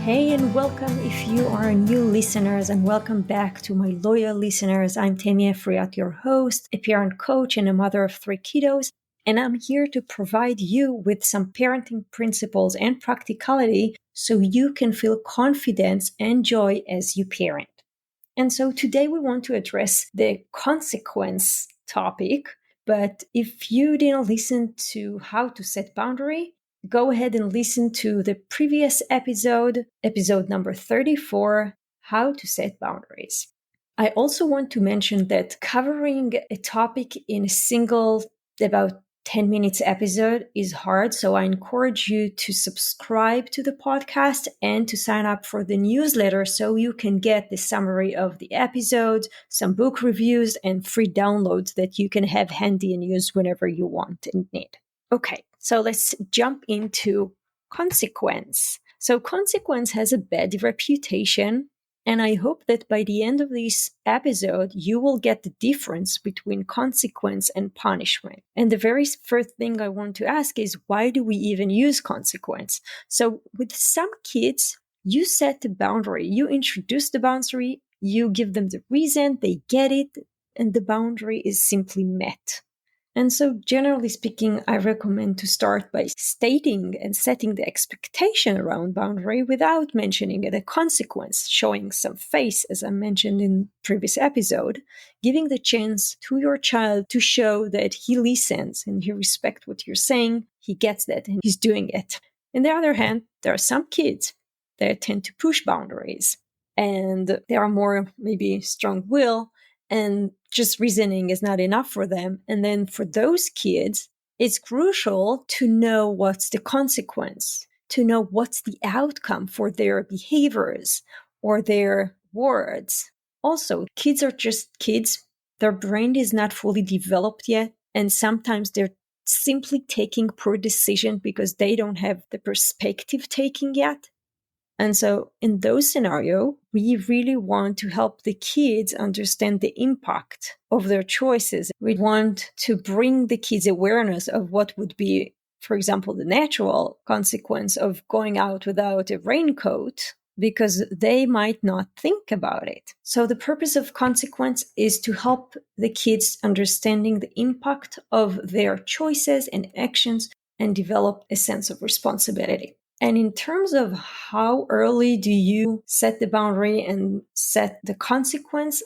Hey, and welcome if you are new listeners, and welcome back to my loyal listeners. I'm Tamia Friat, your host, a parent coach and a mother of 3 kiddos, and I'm here to provide you with some parenting principles and practicality so you can feel confidence and joy as you parent. And so today we want to address the consequence topic, but if you didn't listen to how to set boundary, go ahead and listen to the previous episode number 34, how to set boundaries. I also want to mention that covering a topic in a single, about 10 minutes episode is hard. So I encourage you to subscribe to the podcast and to sign up for the newsletter so you can get the summary of the episodes, some book reviews, and free downloads that you can have handy and use whenever you want and need. Okay, so let's jump into consequence. So consequence has a bad reputation, and I hope that by the end of this episode, you will get the difference between consequence and punishment. And the very first thing I want to ask is, why do we even use consequence? So with some kids, you set the boundary, you introduce the boundary, you give them the reason, they get it, and the boundary is simply met. And so generally speaking, I recommend to start by stating and setting the expectation around boundary without mentioning the consequence, showing some face, as I mentioned in previous episode, giving the chance to your child to show that he listens and he respects what you're saying, he gets that and he's doing it. On the other hand, there are some kids that tend to push boundaries and they are more maybe strong-willed, and just reasoning is not enough for them. And then for those kids, it's crucial to know what's the consequence, to know what's the outcome for their behaviors or their words. Also, kids are just kids. Their brain is not fully developed yet. And sometimes they're simply taking poor decisions because they don't have the perspective taking yet. And so in those scenarios, we really want to help the kids understand the impact of their choices. We want to bring the kids awareness of what would be, for example, the natural consequence of going out without a raincoat, because they might not think about it. So the purpose of consequence is to help the kids understanding the impact of their choices and actions and develop a sense of responsibility. And in terms of how early do you set the boundary and set the consequence,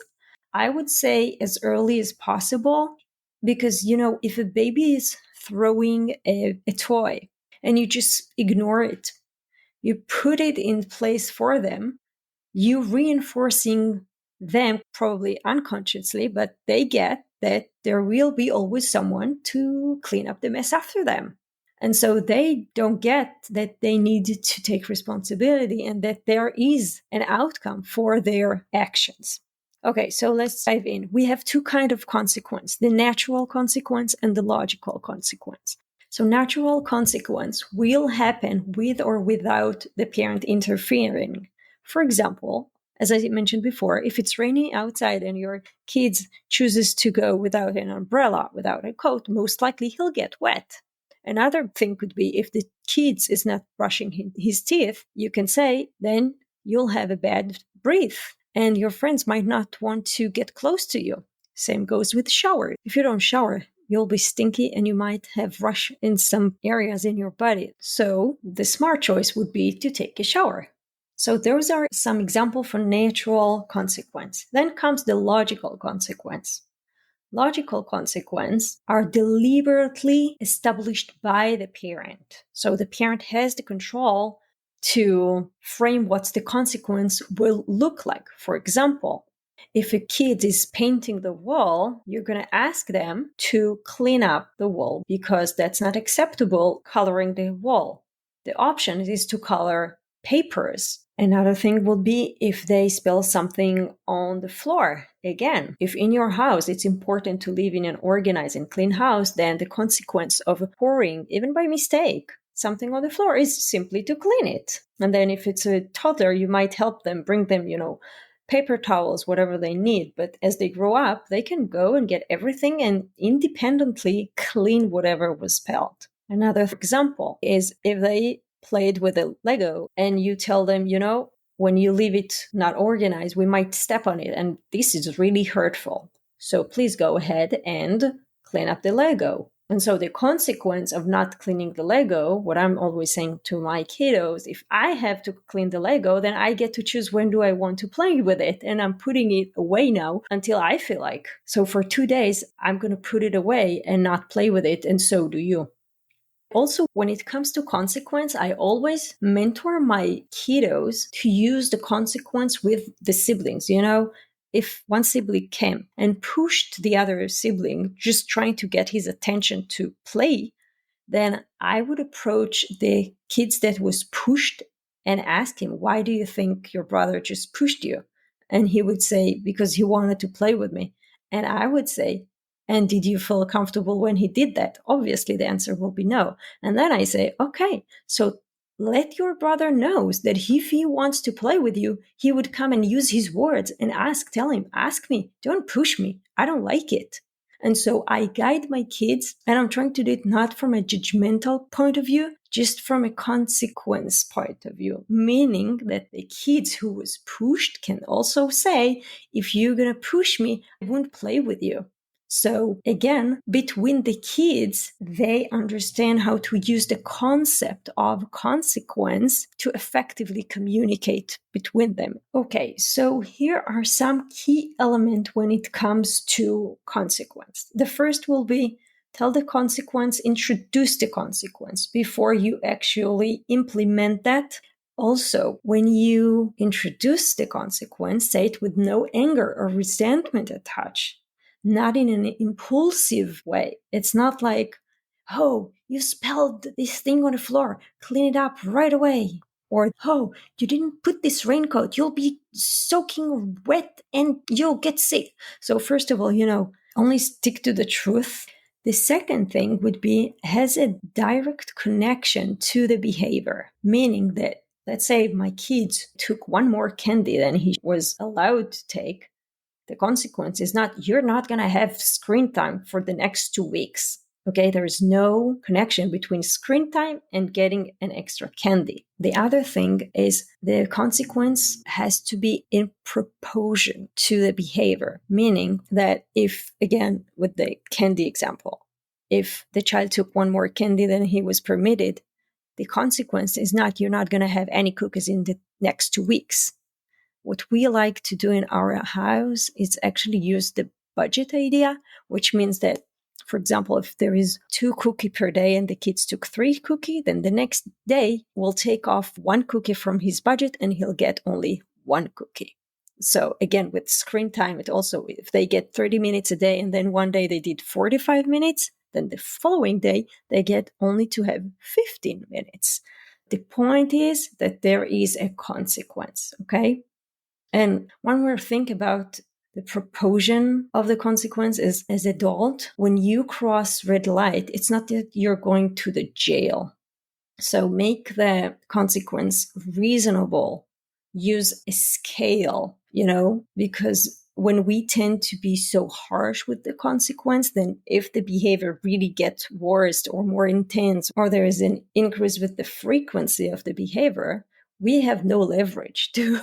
I would say as early as possible, because, if a baby is throwing a toy and you just ignore it, you put it in place for them, you reinforcing them probably unconsciously, but they get that there will be always someone to clean up the mess after them. And so they don't get that they need to take responsibility and that there is an outcome for their actions. Okay, so let's dive in. We have two kinds of consequence, the natural consequence and the logical consequence. So natural consequence will happen with or without the parent interfering. For example, as I mentioned before, if it's raining outside and your kid chooses to go without an umbrella, without a coat, most likely he'll get wet. Another thing could be if the kid is not brushing his teeth, you can say, then you'll have a bad breath and your friends might not want to get close to you. Same goes with shower. If you don't shower, you'll be stinky and you might have rush in some areas in your body. So the smart choice would be to take a shower. So those are some examples for natural consequence. Then comes the logical consequence. Logical consequences are deliberately established by the parent. So the parent has the control to frame what the consequence will look like. For example, if a kid is painting the wall, you're going to ask them to clean up the wall because that's not acceptable coloring the wall. The option is to color papers. Another thing would be if they spill something on the floor. Again, if in your house it's important to live in an organized and clean house, then the consequence of pouring, even by mistake, something on the floor is simply to clean it. And then if it's a toddler, you might help them, bring them, paper towels, whatever they need. But as they grow up, they can go and get everything and independently clean whatever was spilled. Another example is if they played with a Lego and you tell them, when you leave it not organized, we might step on it. And this is really hurtful. So please go ahead and clean up the Lego. And so the consequence of not cleaning the Lego, what I'm always saying to my kiddos, if I have to clean the Lego, then I get to choose when do I want to play with it. And I'm putting it away now until I feel like. So for 2 days, I'm going to put it away and not play with it. And so do you. Also, when it comes to consequence, I always mentor my kiddos to use the consequence with the siblings. If one sibling came and pushed the other sibling, just trying to get his attention to play, then I would approach the kids that was pushed and ask him, why do you think your brother just pushed you? And he would say, because he wanted to play with me. And I would say, and did you feel comfortable when he did that? Obviously, the answer will be no. And then I say, okay, so let your brother knows that if he wants to play with you, he would come and use his words and tell him, ask me, don't push me. I don't like it. And so I guide my kids, and I'm trying to do it not from a judgmental point of view, just from a consequence point of view, meaning that the kids who was pushed can also say, if you're going to push me, I won't play with you. So again, between the kids, they understand how to use the concept of consequence to effectively communicate between them. Okay, so here are some key elements when it comes to consequence. The first will be tell the consequence, introduce the consequence before you actually implement that. Also, when you introduce the consequence, say it with no anger or resentment attached. Not in an impulsive way. It's not like, oh, you spilled this thing on the floor, clean it up right away. Or, oh, you didn't put this raincoat, you'll be soaking wet and you'll get sick. So first of all, only stick to the truth. The second thing would be, has a direct connection to the behavior, meaning that, let's say my kids took one more candy than he was allowed to take. The consequence is not, you're not going to have screen time for the next 2 weeks. Okay, there is no connection between screen time and getting an extra candy. The other thing is the consequence has to be in proportion to the behavior, meaning that if, again, with the candy example, if the child took one more candy than he was permitted, the consequence is not, you're not going to have any cookies in the next 2 weeks. What we like to do in our house is actually use the budget idea, which means that, for example, if there is 2 cookies per day and the kids took 3 cookies, then the next day we'll take off 1 cookie from his budget and he'll get only 1 cookie. So again, with screen time, it also, if they get 30 minutes a day and then one day they did 45 minutes, then the following day they get only to have 15 minutes. The point is that there is a consequence, okay? And one more thing about the proportion of the consequence is, as adult, when you cross red light, it's not that you're going to the jail. So make the consequence reasonable. Use a scale, because when we tend to be so harsh with the consequence, then if the behavior really gets worse or more intense, or there is an increase with the frequency of the behavior, we have no leverage to,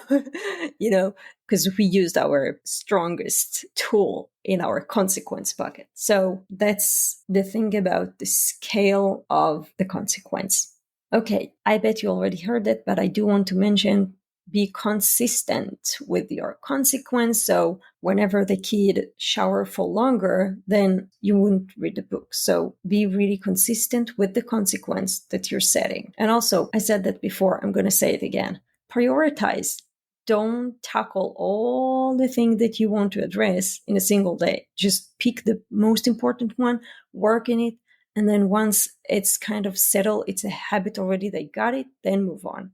because we used our strongest tool in our consequence bucket. So that's the thing about the scale of the consequence. Okay, I bet you already heard that, but I do want to mention, be consistent with your consequence. So whenever the kid shower for longer, then you wouldn't read the book. So be really consistent with the consequence that you're setting. And also, I said that before, I'm going to say it again. Prioritize. Don't tackle all the things that you want to address in a single day. Just pick the most important one, work in it. And then once it's kind of settled, it's a habit already, they got it, then move on.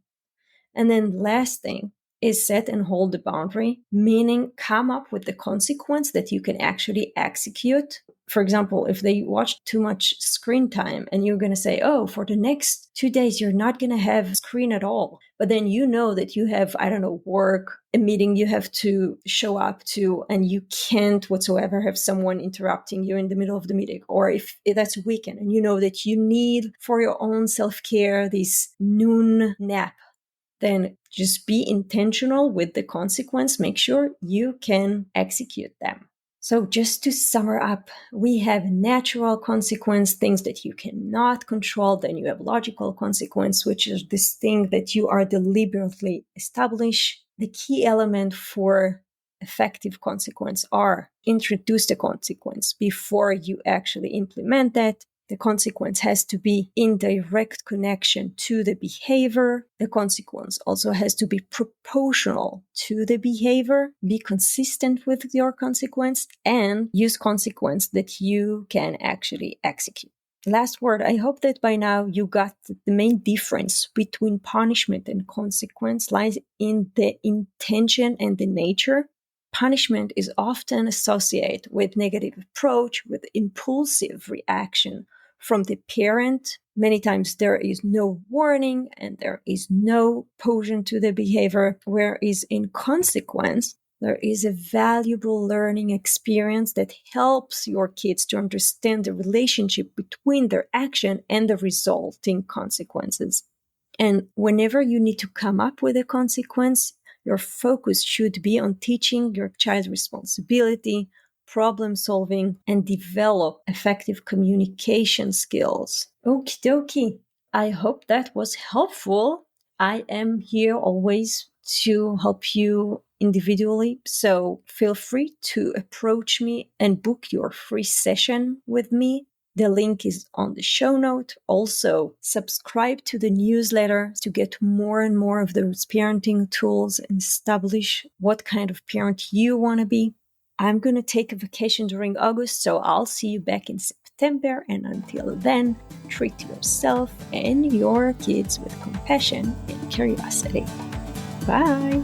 And then last thing is set and hold the boundary, meaning come up with the consequence that you can actually execute. For example, if they watch too much screen time and you're going to say, oh, for the next 2 days, you're not going to have screen at all. But then you know that you have, I don't know, work, a meeting you have to show up to, and you can't whatsoever have someone interrupting you in the middle of the meeting. Or if that's a weekend and you know that you need for your own self-care this noon nap, then just be intentional with the consequence. Make sure you can execute them. So just to sum up, we have natural consequence, things that you cannot control. Then you have logical consequence, which is this thing that you are deliberately establish. The key element for effective consequence are introduce the consequence before you actually implement that. The consequence has to be in direct connection to the behavior. The consequence also has to be proportional to the behavior. Be consistent with your consequence and use consequence that you can actually execute. Last word, I hope that by now you got the main difference between punishment and consequence lies in the intention and the nature. Punishment is often associated with negative approach, with impulsive reaction from the parent. Many times there is no warning and there is no opposition to the behavior, whereas in consequence, there is a valuable learning experience that helps your kids to understand the relationship between their action and the resulting consequences. And whenever you need to come up with a consequence, your focus should be on teaching your child responsibility, problem solving, and develop effective communication skills. Okie dokie. I hope that was helpful. I am here always to help you individually, so feel free to approach me and book your free session with me. The link is on the show note. Also, subscribe to the newsletter to get more and more of those parenting tools and establish what kind of parent you want to be. I'm going to take a vacation during August, so I'll see you back in September. And until then, treat yourself and your kids with compassion and curiosity. Bye.